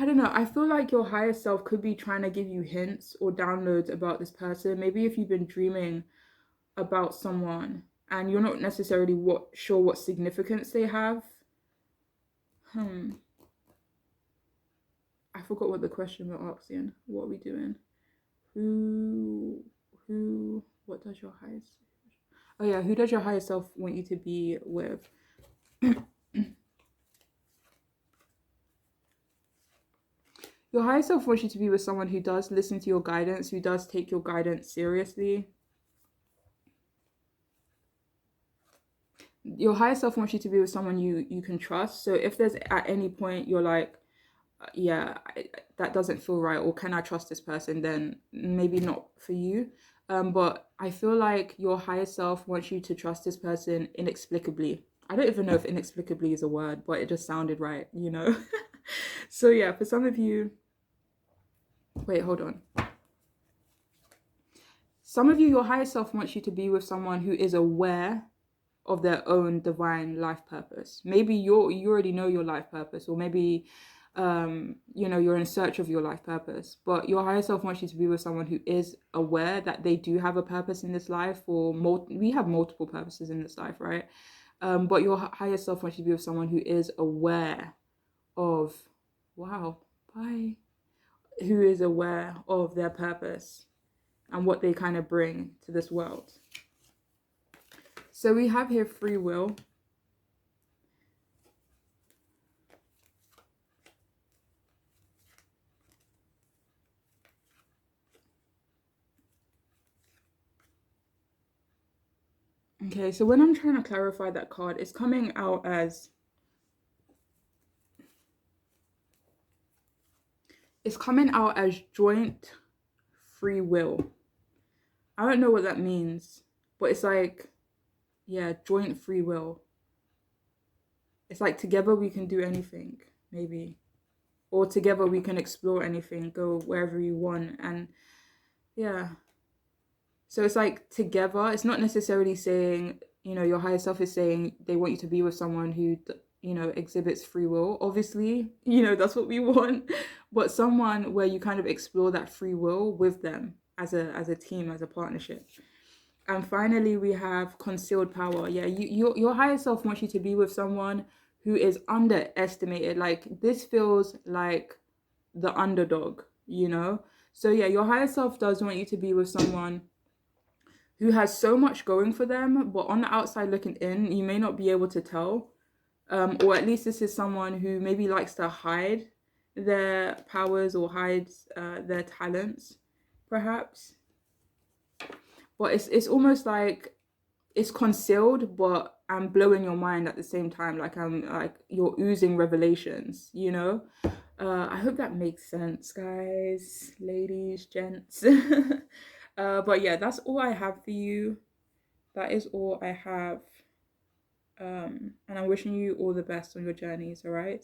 don't know. I feel like your higher self could be trying to give you hints or downloads about this person. Maybe if you've been dreaming about someone and you're not necessarily sure what significance they have. I forgot what the question we're asking. What are we doing? What does your higher self? Oh yeah, who does your higher self want you to be with? Your higher self wants you to be with someone who does listen to your guidance, who does take your guidance seriously. Your higher self wants you to be with someone you can trust. So if there's at any point you're like, yeah, that doesn't feel right, or can I trust this person, then maybe not for you. But I feel like your higher self wants you to trust this person inexplicably. I don't even know if inexplicably is a word, but it just sounded right, So yeah, for some of you, wait, hold on. Some of you, your higher self wants you to be with someone who is aware of their own divine life purpose. Maybe you already know your life purpose, or maybe you're in search of your life purpose, but your higher self wants you to be with someone who is aware that they do have a purpose in this life, or we have multiple purposes in this life, right? But your higher self wants you to be with someone who is aware of, wow, bye, who is aware of their purpose and what they kind of bring to this world. So we have here free will. Okay, so when I'm trying to clarify that card, it's coming out as joint free will. I don't know what that means, but it's like, yeah, joint free will. It's like together we can do anything, maybe. Or together we can explore anything, go wherever you want. And yeah. So it's like together. It's not necessarily saying, your higher self is saying they want you to be with someone who, exhibits free will. Obviously, that's what we want. But someone where you kind of explore that free will with them as a team, as a partnership. And finally, we have concealed power. Yeah, your higher self wants you to be with someone who is underestimated. Like, this feels like the underdog, So yeah, your higher self does want you to be with someone who has so much going for them, but on the outside looking in, you may not be able to tell. Or at least this is someone who maybe likes to hide their powers or hides their talents, perhaps. But it's almost like it's concealed, but I'm blowing your mind at the same time. Like you're oozing revelations, I hope that makes sense, guys, ladies, gents. But yeah, that's all I have for you. That is all I have. And I'm wishing you all the best on your journeys, all right?